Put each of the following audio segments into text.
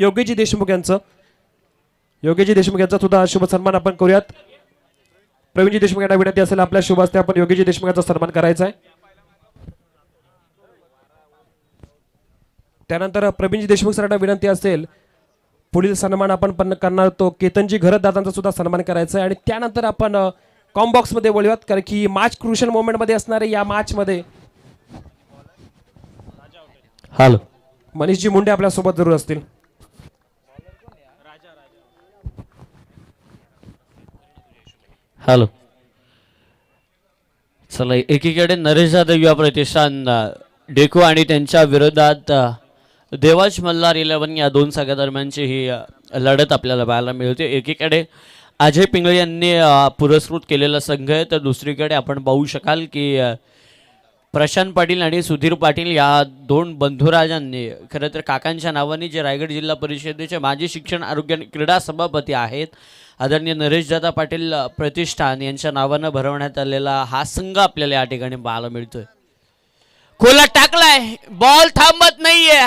योगेशजी देशमुख यांचं सुद्धा शुभ सन्मान आपण करूयात। प्रवीणजी देशमुख यांना विनंती असेल आपल्या शुभ हस्ते आपण योगेशजी देशमुख यांचा सन्मान करायचा आहे। त्यानंतर प्रवीणजी देशमुख सरांना विनंती असेल पुढील सन्मान आपण करणार तो केतनजी घरत दादांचा सुद्धा सन्मान करायचा आहे। आणि त्यानंतर आपण कॉम्बॉक्स मध्ये बोलूयात कारण की मॅच क्रुशियल मोमेंट मध्ये असणारे या मॅच मध्ये हॅलो मनीषजी मुंडे आपल्या सोबत जरूर असतील। हॅलो चला एकीकडे नरेश जाधव युवा प्रतिष्ठान डेको आणि त्यांच्या विरोधात देवाज मल्हार 11 या दोन संघादरम्यानची ही लढत आपल्याला पाहायला मिळते। एकीकडे अजय पिंगळे यांनी पुरस्कृत केलेला संघ आहे तर दुसरीकडे आपण पाहू शकाल की प्रशांत पाटील आणि सुधीर पाटील या दोन बंधुराजांनी खरं तर काकांच्या नावाने जे रायगड जिल्हा परिषदेचे माजी शिक्षण आरोग्य आणि क्रीडा सभापती आहेत आदरणीय नरेशदादा पाटील प्रतिष्ठान यांच्या नावानं भरवण्यात आलेला हा संघ आपल्याला या ठिकाणी पाहायला मिळतोय। खोला टाकलाय बॉल थांबत नाहीये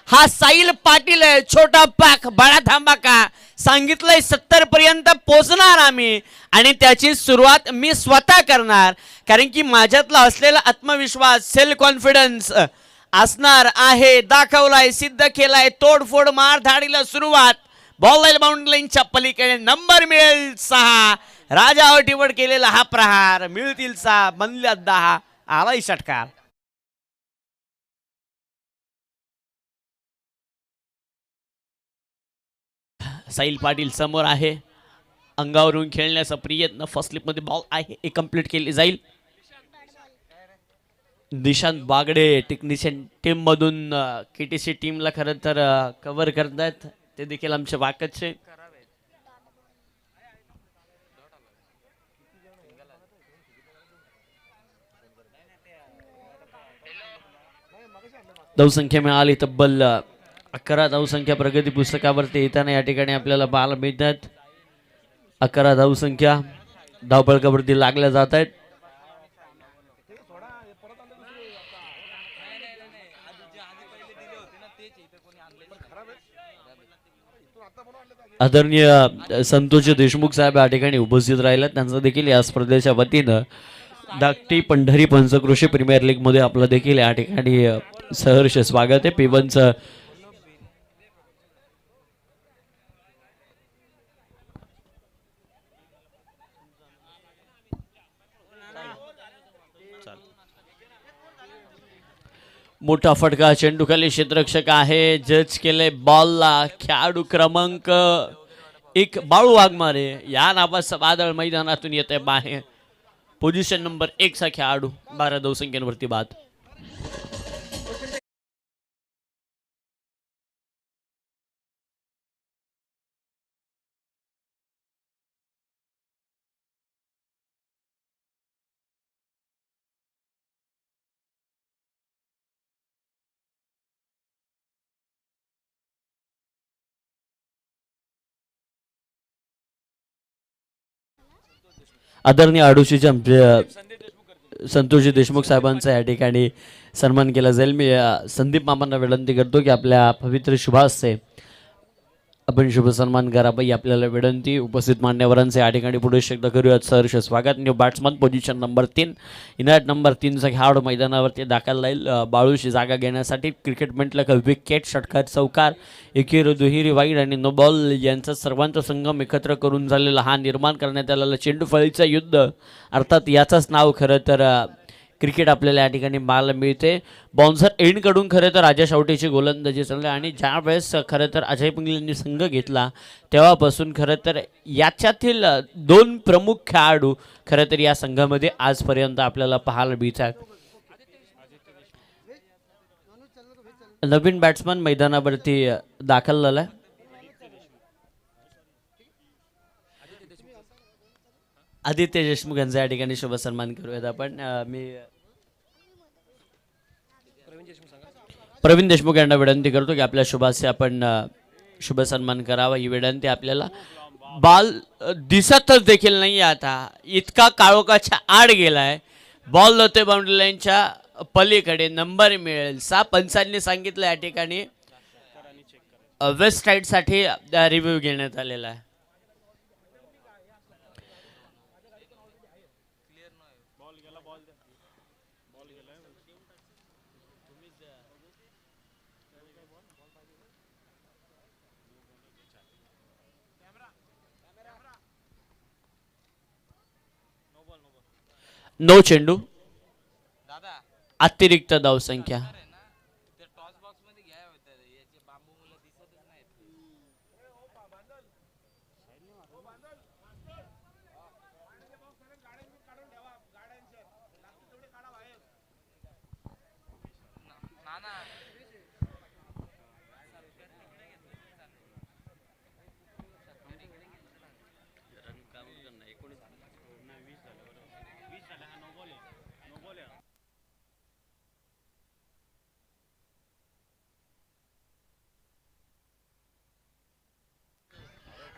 हा साहिल पाटील आहे छोटा पाक बडा थांबा का सांगितलंय 70 पर्यंत पोहोचणार आम्ही आणि त्याची सुरुवात मी स्वतः करणार कारण की माझ्यातला असलेला आत्मविश्वास सेल्फ कॉन्फिडन्स असणार आहे दाखवलाय सिद्ध केलाय तोडफोड मार धाडीला सुरुवात बॉल लाईन बाउंड्री लाईनच्या पलीकडे नंबर मिळेल 6 राजा अटीवड केलेला हा प्रहार मिळतील 6 बनल्या 10 आलाय षटकार। साहिल पाटील समोर आहे अंगावरून खेळण्याचा प्रयत्न फर्स्ट स्लिप मध्ये बॉल आहे एक कंप्लीट केली जाईल। निशांत बागडे टेक्निशियन टीम मधून केटीसी टीमला खरं तर कव्हर करतात ते देखील आमचे वाकचे धावसंख्या मिळाली तब्बल 11 धावसंख्या प्रगती पुस्तकावरती येताना या ठिकाणी आपल्याला पाहायला मिळतात। 11 धावसंख्या धावपळकावरती लागल्या जात आहेत। आदरणीय संतोष देशमुख साहेब या ठिकाणी उपस्थित राहिला त्यांचं देखील या स्पर्धेच्या वतीनं धाकटी पंढरी पंचक्रोशी प्रीमियर लीग मध्ये आपलं देखील या ठिकाणी सहर्ष स्वागत आहे। P1चं मोठा फटका चेंडूखाली क्षेत्ररक्षक आहे जज केले बॉलला खेळाडू क्रमांक 1 बाळू वाघमारे या नावाचं वादळ मैदानातून येते बाहेर पोझिशन नंबर 1 चा खेळाडू 12 धावसंख्यांवरती बाद। आदरणीय आडोशीचे आमचे संतोषजी देशमुख साहेबांचा या ठिकाणी सन्मान केला जाईल। मी संदीप मामांना विनंती करतो की आपल्या पवित्र शुभास्ते आपण शुभ सन्मान करावा आपल्याला विनंती। उपस्थित मान्यवरांचे या ठिकाणी पुढे शब्द करूयात सहर्ष स्वागत। New batsman position number 3 Inayat number 3 चा खेळाडू मैदानावरती दाखल राहील बाळूशी जागा घेण्यासाठी। क्रिकेट म्हटलं का विकेट षटकार चौकार एकेरी दुहेरी वाईड आणि नो बॉल यांचा सर्वांचा संगम एकत्र करून झालेला हा निर्माण करण्यात आलेला चेंडू फळीचं युद्ध अर्थात याचंच नाव खरं तर क्रिकेट आपल्याला या ठिकाणी पाहायला मिळते। बाउन्सर एंड कडून खरं तर राजा शावटेची गोलंदाजी चालली आणि ज्या वेळेस खरं तर अजय पिंगलेंनी संघ घेतला तेव्हापासून खरं तर याच्यातील 2 प्रमुख खेळाडू खरं तर या संघामध्ये आजपर्यंत आपल्याला पाहायला मिळतात। नवीन बॅट्समन मैदानावरती दाखल झालाय आदित्य देशमुख यांचा या ठिकाणी शुभ सन्मान करूयात आपण। मी प्रवीण देशमुख यांना विनंती करतो की आपल्या शुभाचे आपण शुभ सन्मान करावा ही विनंती आपल्याला। बॉल दिसतच देखील नाही आता इतका काळोखाच्या आड गेलाय बॉल होते बाउंड्री लाईनच्या पलीकडे नंबर मिळेल 6 पंचांनी सांगितलं या ठिकाणी वेस्ट साईडसाठी रिव्ह्यू घेण्यात आलेला आहे. नो चेंडू, अतिरिक्त धावसंख्या.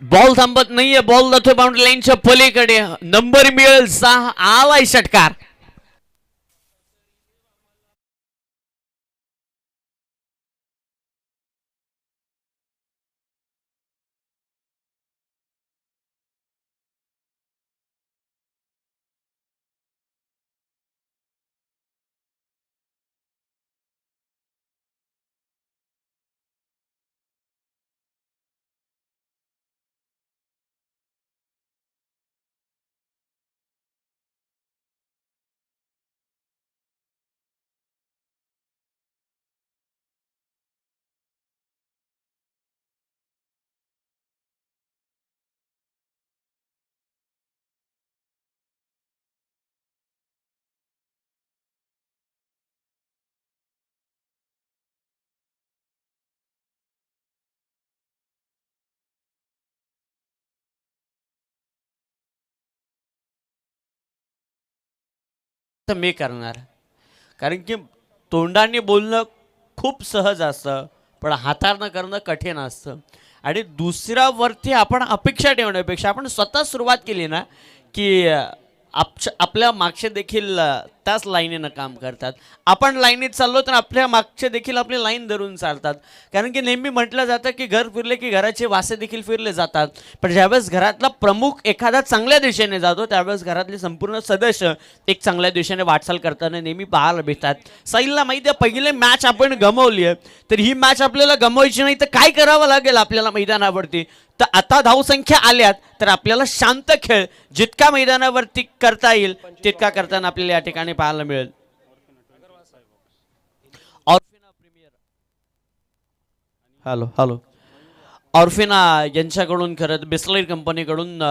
बॉल थांबत नाहीये, बॉल जातोय बाउंड्री लाईनच्या पलीकडे. नंबर मिळेल 6, आलाय षटकार. मी करणार, कारण की तोंडाने बोलणं खूप सहज असतं, पण हातानं करणं कठीण असतं. आणि दुसऱ्यावरती आपण अपेक्षा ठेवण्यापेक्षा आपण स्वतः सुरुवात केली ना, की आपल्या मागचे देखील त्याच लाईनीनं काम करतात. आपण लाईनीत चाललो तर आपल्या मागचे देखील आपली लाईन धरून चालतात. कारण की नेहमी म्हटलं जातं की घर फिरले की घराचे वासे देखील फिरले जातात. पण ज्यावेळेस घरातला प्रमुख एखादा चांगल्या दिशेने जातो त्यावेळेस घरातले संपूर्ण सदस्य एक चांगल्या दिशेने वाटचाल करताना नेहमी पाहायला भेटतात. साहिलला माहिती आहे, पहिले मॅच आपण गमावली आहे, तर ही मॅच आपल्याला गमवायची नाही तर काय करावं लागेल आपल्याला मैदानावरती. तर आता धावसंख्या आल्यात तर आपल्याला शांत खेळ जितका मैदानावरती करता येईल तितका करताना आपल्याला या ठिकाणी पाहायला मिळेल. हॅलो हॅलो ऑर्फिना यांच्याकडून खरं बिस्लरी कंपनीकडून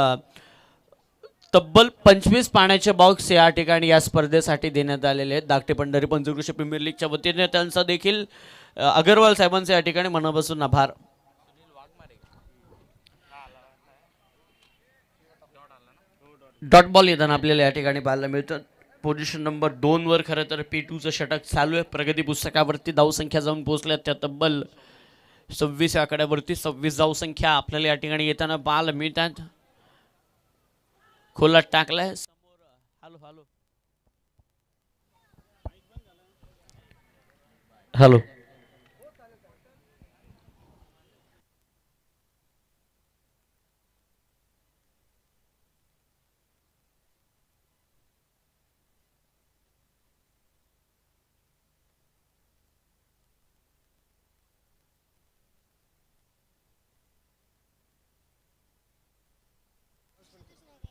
तब्बल 25 पाण्याचे बॉक्स या ठिकाणी या स्पर्धेसाठी देण्यात आलेले आहेत. धाकटे पंढरी पंचकृषी प्रीमियर लीगच्या वतीने त्यांचा देखील अगरवाल साहेबांचे या ठिकाणी मनापासून आभार. डॉट बॉल येताना आपल्याला या ठिकाणी पाहायला मिळतं. पोझिशन नंबर 2 वर खरं तर P2चं षटक चालू आहे. प्रगती पुस्तकावरती धावसंख्या जाऊन पोहोचल्या त्या तब्बल 26 आकड्यावरती 26 धावसंख्या आपल्याला या ठिकाणी येताना पाहायला मिळतात. खोलात टाकलाय समोर. हॅलो हॅलो हॅलो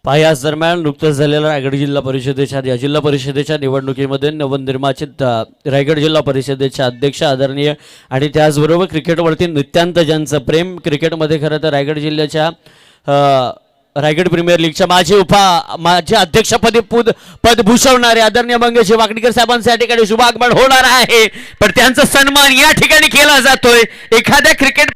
पायास दरम्यान नुकतंच झालेल्या रायगड जिल्हा परिषदेच्या निवडणुकीमध्ये नवनिर्वाचित रायगड जिल्हा परिषदेचे अध्यक्ष आदरणीय आणि त्याचबरोबर क्रिकेटवरती नित्यांत ज्यांचं प्रेम, क्रिकेटमध्ये खरं तर रायगड जिल्ह्याच्या रायगड प्रीमियर लीगच्या माझे अध्यक्षपदी पद भूषवणारे आदरणीय मंगेश वाकणीकर साहेबांचे या ठिकाणी शुभागमन होणार आहे. पण त्यांचा सन्मान या ठिकाणी केला जातोय. एखाद्या cricket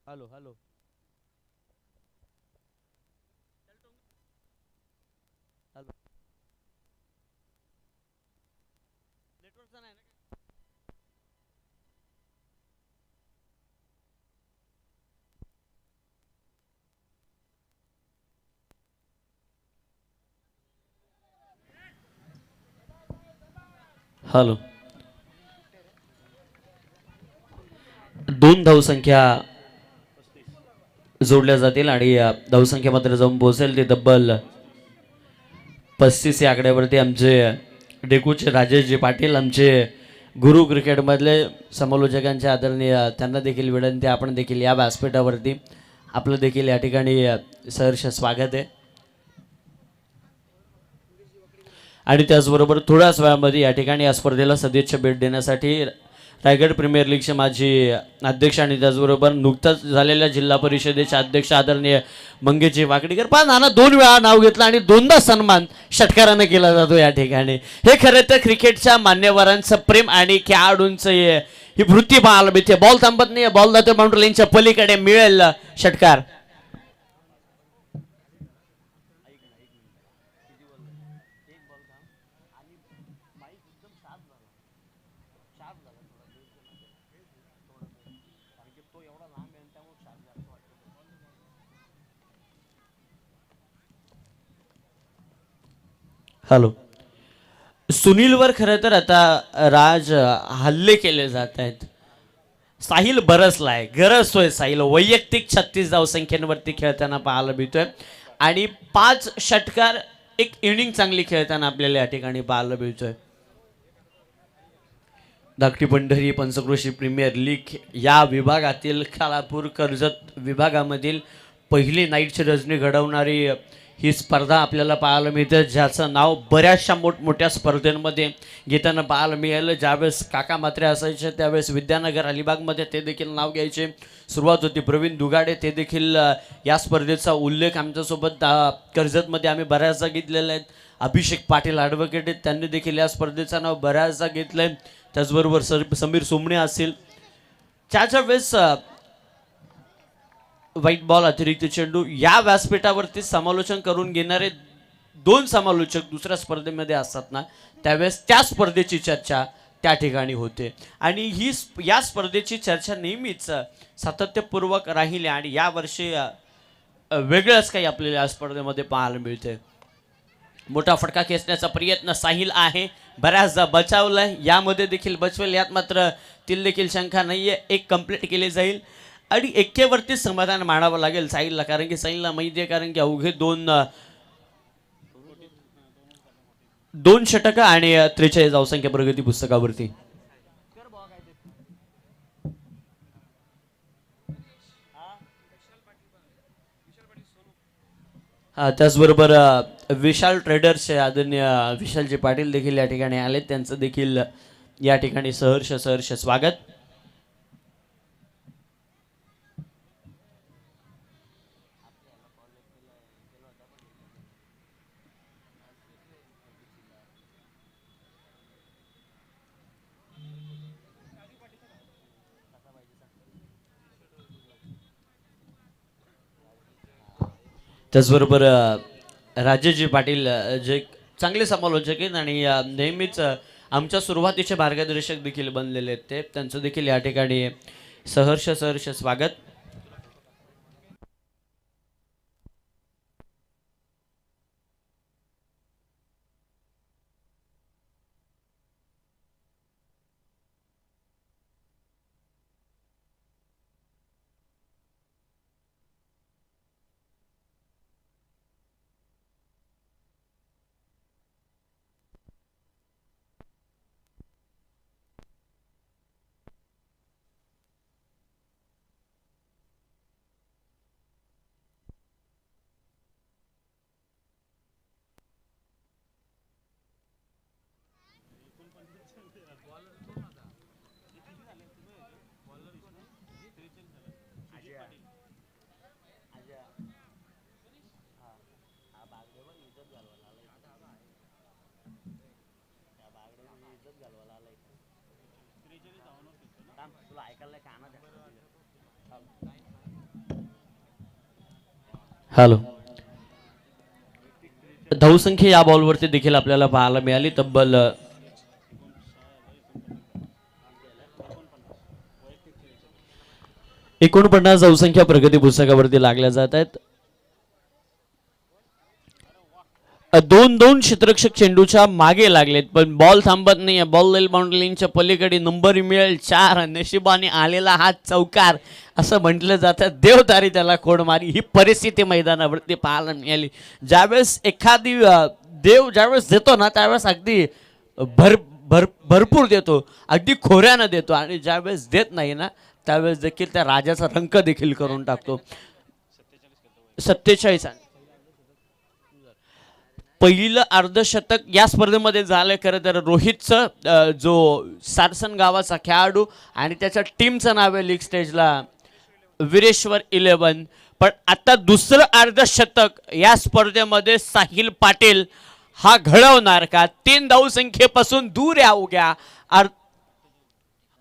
hello hello hello hello. 2 धावसंख्या जोडल्या जातील आणि धावसंख्या मात्र जाऊन पोहोचेल ते तब्बल 35 या आकड्यावरती. आमचे डेकूचे राजेशजी पाटील, आमचे गुरु क्रिकेटमधले समालोचकांचे आदरणीय, त्यांना देखील विनंती, आपण देखील या व्यासपीठावरती आपलं देखील या ठिकाणी सहर्ष स्वागत आहे. आणि त्याचबरोबर थोड्याच वेळामध्ये या ठिकाणी या स्पर्धेला सदिच्छा भेट देण्यासाठी रायगड प्रीमियर लीगचे माजी अध्यक्ष आणि त्याचबरोबर नुकताच झालेल्या जिल्हा परिषदेचे अध्यक्ष आदरणीय मंगेशजी वाकडीकर, पण नाना 2 वेळा नाव घेतलं आणि 2दा सन्मान षटकारानं केला जातो या ठिकाणी. हे खरं तर क्रिकेटच्या मान्यवरांचं प्रेम आणि खेळाडूंचं ही वृत्ती पाहायला मिळते. बॉल थांबत नाही, बॉल जातो बाउंड्री लाईनच्या पलीकडे, मिळेल षटकार. हॅलो. सुनीलवर खरं तर आता हल्ले केले जात आहेत. साहिल बरसलाय, गरजतोय साहिल, वैयक्तिक 36 धावसंख्येवरती खेळताना पाहायला मिळतोय आणि 5 षटकार, एक इनिंग चांगली खेळताना आपल्याला या ठिकाणी पाहायला मिळतोय. धाकटी पंढरी पंचक्रोशी प्रीमियर लीग या विभागातील खालापूर कर्जत विभागामधील पहिली नाईटची रजनी घडवणारी ही स्पर्धा आपल्याला पाहायला मिळते, ज्याचं नाव बऱ्याचशा मोठमोठ्या स्पर्धेमध्ये घेताना पाहायला मिळालं. ज्यावेळेस काका मात्रे असायचे त्यावेळेस विद्यानगर अलिबागमध्ये ते देखील नाव घ्यायचे. सुरुवात होती प्रवीण दुगाडे, ते देखील या स्पर्धेचा उल्लेख आमच्यासोबत कर्जतमध्ये आम्ही बऱ्याचदा घेतलेला आहे. अभिषेक पाटील ॲडव्होकेट आहेत, त्यांनी देखील या स्पर्धेचं नाव बऱ्याचदा घेतलं आहे. त्याचबरोबर समीर सोमणे असतील. त्याच्या वेळेस व्हाईट बॉल अतिरिक्त चेंडू या व्यासपीठावरती समालोचन करून घेणारे 2 समालोचक दुसऱ्या स्पर्धेमध्ये असतात ना, त्यावेळेस त्या स्पर्धेची चर्चा त्या ठिकाणी होते आणि या स्पर्धेची चर्चा नेहमीच सातत्यपूर्वक राहिली आणि यावर्षी वेगळंच काही आपल्याला या स्पर्धेमध्ये पाहायला मिळते. मोठा फटका खेचण्याचा प्रयत्न साहिल आहे, बऱ्याचदा बचावलाय, यामध्ये देखील बचवेल, यात मात्र तील देखील शंका नाहीये. एक कंप्लीट केली जाईल आणि एक्केवरती समाधान मानावं लागेल साहिलला, कारण की साहिलला माहिती आहे, कारण की अवघे 2 षटक आणि 43 धावसंख्या प्रगती पुस्तकावरती. त्याचबरोबर विशाल ट्रेडर्सचे आदरणीय विशालजी पाटील देखील या ठिकाणी आले, त्यांचं देखील या ठिकाणी सहर्ष स्वागत. त्याचबरोबर राजेशजी पाटील जे चांगले समालोचक आहेत आणि नेहमीच आमच्या सुरुवातीचे मार्गदर्शक देखील बनलेले आहेत, त्यांचं देखील या ठिकाणी सहर्ष स्वागत. हॅलो. धावसंख्या या बॉलवरती देखील आपल्याला पाहायला मिळाली, तब्बल 49 धावसंख्या प्रगती पुस्तकावरती लागल्या जात आहेत. दोन दोन क्षेत्ररक्षक चेंडूच्या मागे लागलेत, पण बॉल थांबत नाहीये. बॉल रेल बाउंड्रीच्या पलीकडे नंबर मिळेल 4. नशिबाने आलेला हा चौकार असं म्हटलं जातं. देवदारी त्याला खोड मारी. ही परिस्थिती मैदानावरती पाहायला मिळाली. ज्यावेळेस एखादी देव ज्यावेळेस देतो ना त्यावेळेस अगदी भरपूर देतो, अगदी खोऱ्यानं देतो, आणि ज्यावेळेस देत नाही ना त्यावेळेस देखील त्या राजाचा रंक देखील करून टाकतो. 47 पहिलं अर्धशतक या स्पर्धेमध्ये झालं. खरं तर रोहितचं जो सारसन गावाचा खेळाडू आणि त्याच्या टीमचं नाव आहे लीग स्टेजला वीरेश्वर 11. पण आता दुसरं अर्धशतक या स्पर्धेमध्ये साहिल पाटील हा घडवणार का? 3 धावसंख्येपासून दूर आहे अवघ्या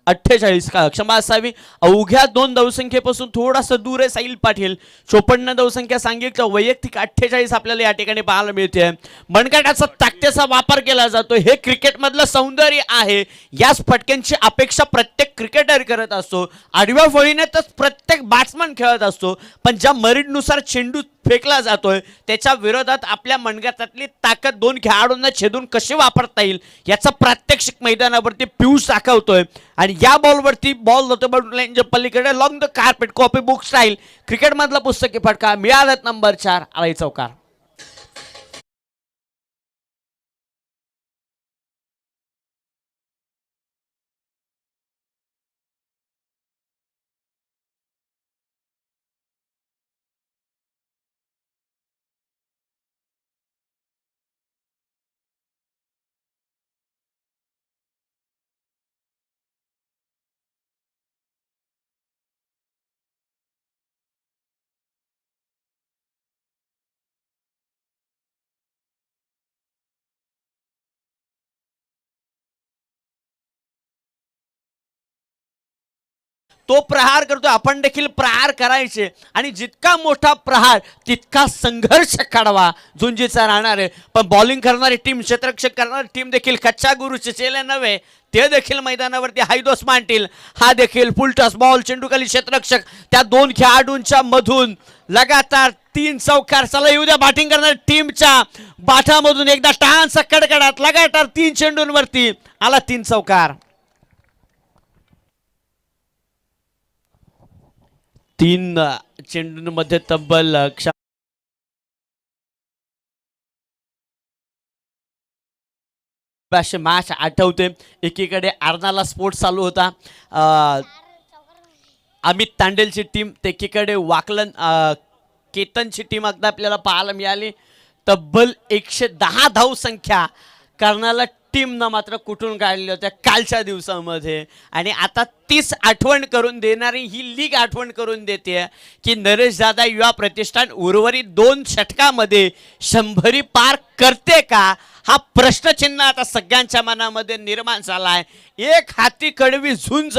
48 का क्षमा असावी, अवघ्या 2 धावसंख्येपासून थोडासा दूर आहे साहिल पाटील. 54 धावसंख्या सांगितलं, वैयक्तिक 48 आपल्याला या ठिकाणी पाहायला मिळते. मनगटाचा ताकदीचा वापर केला जातो. हे क्रिकेटमधलं सौंदर्य आहे. याच फटक्यांची अपेक्षा प्रत्येक क्रिकेटर करत असतो. आडव्या फळीनेच प्रत्येक बॅट्समन खेळत असतो, पण ज्या मरीडनुसार चेंडू फेकला जातोय त्याच्या विरोधात आपल्या मनगटातली ताकद 2 खेळाडूंना छेदून कशी वापरता येईल याचा प्रात्यक्षिक मैदानावरती पियुष दाखवतोय. आणि या बॉलवरती बॉल जातो बाउंड्री लाईनच्या पलीकडे long the carpet copy book style क्रिकेटमधला पुस्तकी फटका मिळाला नंबर 4 आळई चौकार. तो प्रहार करतो, आपण देखील प्रहार करायचे आणि जितका मोठा प्रहार तितका संघर्ष काढवा झुंजीचा राहणार आहे. पण बॉलिंग करणारी टीम, क्षेत्ररक्षक करणारी टीम देखील कच्च्या गुरुचे चेले नव्हे, ते देखील मैदानावरती हायदोस मांडतील. हा देखील फुलटॉस बॉल चेंडूखाली क्षेत्ररक्षक त्या 2 खेळाडूंच्या मधून लगातार 3 चौकार. चला येऊ द्या बॅटिंग करणारी टीमच्या बाठामधून एकदा टाळांचा कडकडाट. लगातार 3 चेंडूंवरती आला 3 चौकार. 3 चेंडूंमध्ये तब्बल मॅच आठवते. एकीकडे अर्नाला स्पोर्ट्स चालू होता, अमित तांडेलची टीम, एकीकडे वाकलन केतनची टीम अगदी आपल्याला पाहायला मिळाली. तब्बल 110 धावसंख्या कर्नाला टीमनं मात्र कुठून काढल्या होत्या कालच्या दिवसामध्ये. आणि आता 30 आठवण करून देणारी ही लीग आठवण करून देते की नरेश दादा युवा प्रतिष्ठान उर्वरित 2 षटकामध्ये 100 पार करते का, हा प्रश्नचिन्ह आता सगळ्यांच्या मनामध्ये निर्माण झालाय. एक हाती कडवी झुंज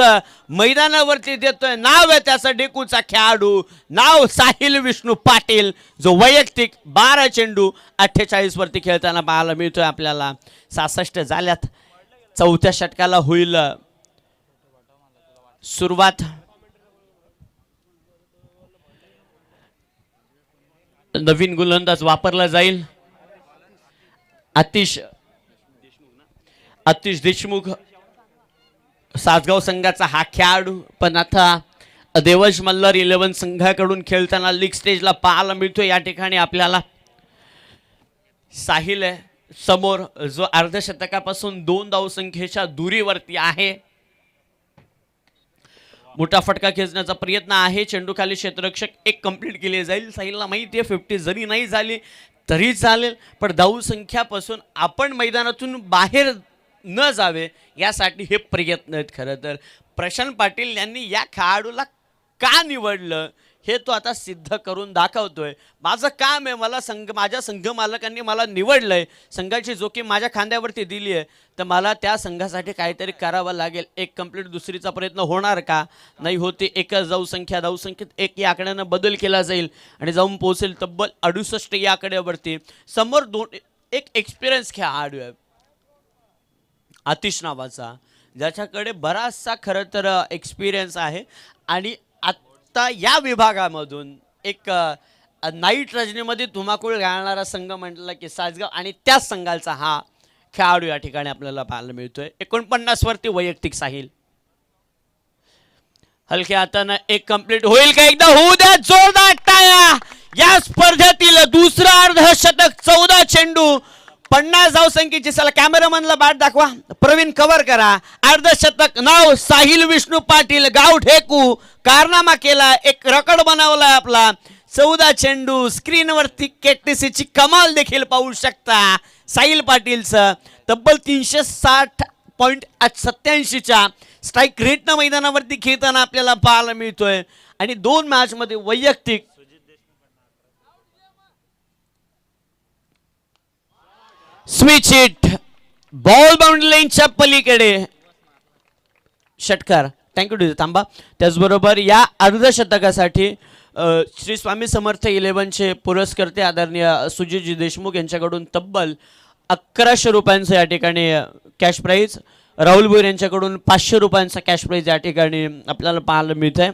मैदानावरती देतोय. नाव आहे त्याचा डेकूचा खेळाडू, नाव साहिल विष्णू पाटील, जो वैयक्तिक 12 चेंडू 48 वरती खेळताना पाहायला मिळतोय आपल्याला. 66 झाल्यात. 4थ्या षटकाला होईल सुरुवात. नवीन गोलंदाज वापरला जाईल. आतिश देशमुख सासगाव संघाचा हा खेळाडू, पण आता देवज मल्हार 11 संघाकडून खेळताना लीग स्टेजला पाहायला मिळतो. या ठिकाणी आपल्याला साहिल आहे समोर, जो अर्धशतकापासून 2 धावसंख्येच्या दुरीवरती आहे. मोठा फटका खेचण्याचा प्रयत्न आहे. चेंडू खाली क्षेत्ररक्षक 1 कंप्लीट केले जाईल. साहिलला माहिती आहे 50 जरी नाही झाली तरी चालेल, पण धावसंख्यापासून आपण मैदानातून बाहेर न जावे यासाठी हे प्रयत्न आहेत. खरं तर प्रशांत पाटील यांनी या खेळाडूला का निवडलं हे तो आता सिद्ध करून दाखवतोय. माझं काम आहे, मला माझ्या संघ मालकांनी मला निवडलंय, संघाची जोखीम माझ्या खांद्यावरती दिली आहे, तर मला त्या संघासाठी काहीतरी करावं लागेल. 1 कंप्लीट दुसरीचा प्रयत्न होणार का? नाही होते. एकच धावसंख्येत 1 या आकड्यानं बदल केला जाईल आणि जाऊन पोहोचेल तब्बल 68 या आकड्यावरती. समोर 2 एक एक्सपिरियन्स खेळाडू आहे आतिश नावाचा, ज्याच्याकडे बराचसा खरं तर एक्सपिरियन्स आहे. आणि आता या विभागामधून एक नाईट रजनीमध्ये धुमाकूळ घालणारा संघ म्हटला की सासगाव आणि त्याच संघाचा हा खेळाडू या ठिकाणी आपल्याला पाहायला मिळतोय. 49 वरती वैयक्तिक साहिल. हलक्या हातानं एक कंप्लीट होईल का? एकदा होऊ द्या जोरदार टाळ्या. या स्पर्धेतील दुसरा अर्धशतक 14 चेंडू 50 धावसंख्येची. चला कॅमेरामॅनला बॅट दाखवा. प्रवीण कव्हर करा. अर्धशतक नाव साहिल विष्णू पाटील, गाव ढेकू. कारनामा केला, एक रेकॉर्ड बनवलाय आपला. 14 चेंडू. स्क्रीनवरती केटीसीची कमाल देखील पाहू शकता साहिल पाटीलचं. तब्बल 360.87च्या स्ट्राईक रेटनं मैदानावरती खेळताना आपल्याला पाहायला मिळतोय. आणि 2 मॅच मध्ये वैयक्तिक स्विच हिट, बॉल बाउंड्री लाईनच्या पलीकडे षटकार. थँक्यू डीजे थांबा. त्याचबरोबर या अर्धशतकासाठी श्री स्वामी समर्थ 11चे पुरस्कर्ते आदरणीय सुजितजी देशमुख यांच्याकडून तब्बल 1100 रुपयांचं या ठिकाणी कॅश प्राईज. राहुल भोईर यांच्याकडून 500 रुपयांचा कॅश प्राईज या ठिकाणी आपल्याला पाहायला मिळत आहे.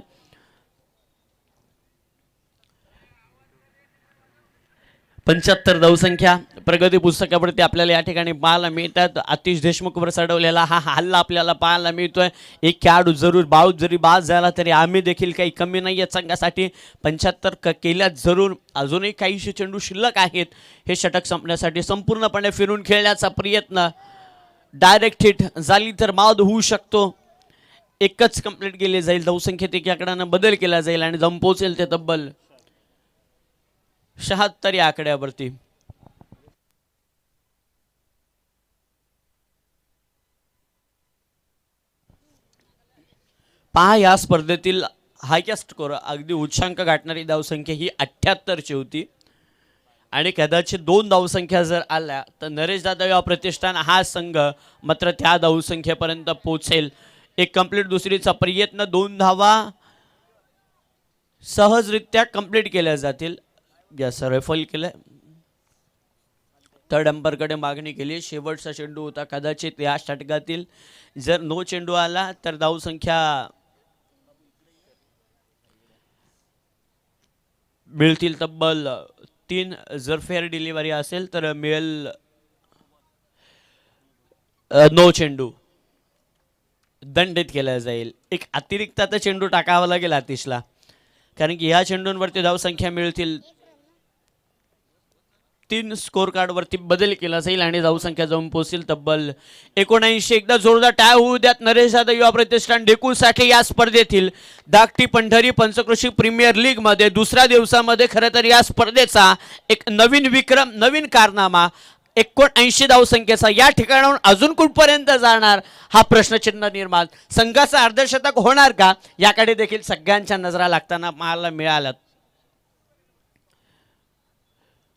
75 धावसंख्या प्रगती पुस्तकावरती आपल्याला या ठिकाणी पाहायला मिळतात. आतिश देशमुखवर चढवलेला हा हल्ला आपल्याला पाहायला मिळतोय. एक खेळाडू जरूर बाऊट जरी बाद झाला तरी आम्ही देखील काही कमी नाही आहेत संघासाठी. 75 केल्यात जरूर. अजूनही काहीशे चेंडू शिल्लक आहेत हे षटक संपण्यासाठी. संपूर्णपणे फिरून खेळण्याचा प्रयत्न. डायरेक्ट हिट झाली तर माद होऊ शकतो. एकच कंप्लीट केली जाईल. धावसंख्येत एका आकड्यानं बदल केला जाईल आणि दम पोहोचेल ते तब्बल 76 या आकड्यावरती. पहा या स्पर्धेतील हायेस्ट स्कोर अगदी उच्चांक गाठणारी धावसंख्या ही 78ची होती. आणि कदाचित 2 धावसंख्या जर आल्या तर नरेश दादा युवा प्रतिष्ठान हा संघ मात्र त्या धावसंख्येपर्यंत पोहोचेल. एक कंप्लीट दुसरीचा प्रयत्न. 2 धावा सहजरित्या कंप्लीट केल्या जातील. यस रेफल केलं. थर्ड अंपरकडे मागणी केली. शेवटचा चेंडू होता. कदाचित या षटकातील जर नो चेंडू आला तर धावसंख्या मिळतील तब्बल 3. जर फेअर डिलिव्हरी असेल तर मिळेल नो चेंडू. दंडित केला जाईल. एक अतिरिक्त आता चेंडू टाकावा लागेल आतिशला, कारण की ह्या चेंडूंवरती धावसंख्या मिळतील. 3 स्कोर कार्डवरती बदल केला जाईल आणि धावसंख्या जाऊन पोहोचेल तब्बल 79. एकदा जोरदार टाळ होऊ द्यात नरेश दादा युवा प्रतिष्ठान डेकूसाठी या स्पर्धेतील धाकटी पंढरी पंचक्रोशी प्रीमियर लीग मध्ये दुसऱ्या दिवसामध्ये खरं तर या स्पर्धेचा एक नवीन विक्रम, नवीन कारनामा. 79 धावसंख्येचा या ठिकाणाहून अजून कुठपर्यंत जाणार हा प्रश्नचिन्ह निर्माण. संघाचं अर्धशतक होणार का याकडे देखील सगळ्यांच्या नजरा लागताना पाहायला मिळाल्यात.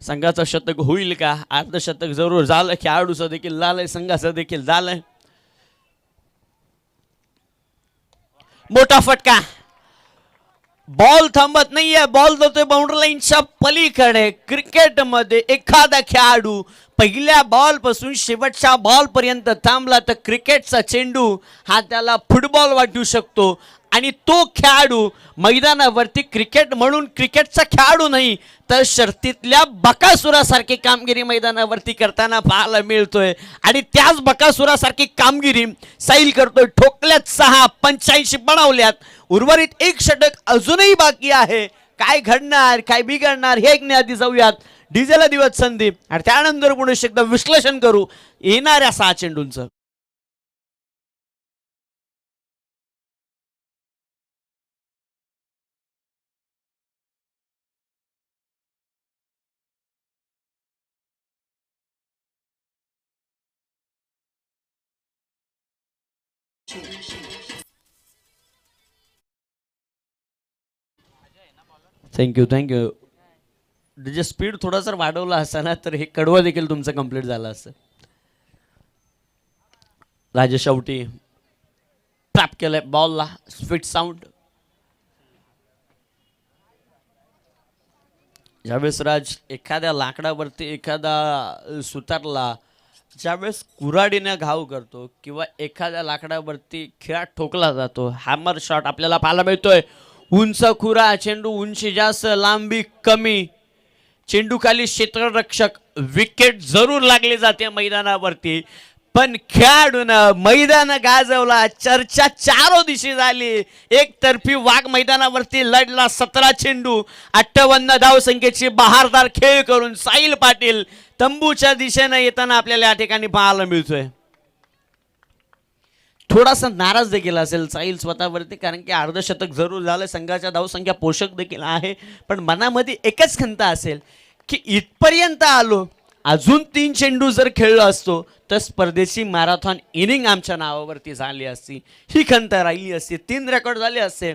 संघाचं शतक होईल का? अर्धशतक जरूर झालं. खेळाडूचं देखील झालंय, संघाचं देखील झालंय. मोठा फटका. बॉल थांबत नाहीये. बॉल जातोय बाउंड्री लाईनच्या पलीकडे. क्रिकेटमध्ये एखादा खेळाडू पहिल्या बॉल पासून शेवटच्या बॉल पर्यंत थांबला तर क्रिकेटचा चेंडू हा त्याला फुटबॉल वाटू शकतो. आणि तो खेळाडू मैदानावरती क्रिकेट म्हणून क्रिकेटचा खेळाडू नाही तर शर्तीतल्या बकासुरासारखी कामगिरी मैदानावरती करताना पाहायला मिळतोय. आणि त्याच बकासुरासारखी कामगिरी साईल करतोय. ठोकल्यात 6, 85 बनवल्यात. उर्वरित एक षटक अजूनही बाकी आहे. काय घडणार, काय बिघडणार हे ऐकण्या आधी जाऊयात डीजेला दिवस संदीप आणि त्यानंतर पुढे एकदा विश्लेषण करू येणाऱ्या 6 चेंडूंचं. Thank you thank you. जे स्पीड थोडा जर वाढवला असता ना तर हे कडवं देखील तुमचं कंप्लीट झालं असतं. राजेश शेवटी ट्रॅप केलंय बॉलला. Sweet sound. ज्यावेळेस राज एखाद्या लाकडावरती एखादा सुतारला ज्यावेळेस कुऱ्हाडीने घाव करतो किंवा एखाद्या लाकडावरती खिळा ठोकला जातो, हॅमर शॉट आपल्याला पाहायला मिळतोय. उंच खुरा चेंडू, उंची जास्त लांबी कमी. चेंडूखाली क्षेत्ररक्षक विकेट जरूर लागली जाते मैदानावरती, पण खेळाडूनं मैदान गाजवला. चर्चा चारो दिशी झाली. एकतर्फी वाघ मैदानावरती लढला. 17 चेंडू 58 धावसंख्येची बहारदार खेळ करून साहिल पाटील तंबूच्या दिशेनं येताना आपल्याला या ठिकाणी पाहायला मिळतोय. थोडासा नाराज देखील असेल साहिल स्वतःवरती, कारण की अर्धशतक जरूर झालं. संघाच्या धावसंख्या पोषक देखील आहे, पण मनामध्ये एकच खंत असेल की इथपर्यंत आलो, अजून 3 चेंडू जर खेळलो असतो तर स्पर्धेची मॅरेथॉन इनिंग आमच्या नावावरती झाली असती. ही खंत राहिली असती. 3 रेकॉर्ड झाले असते.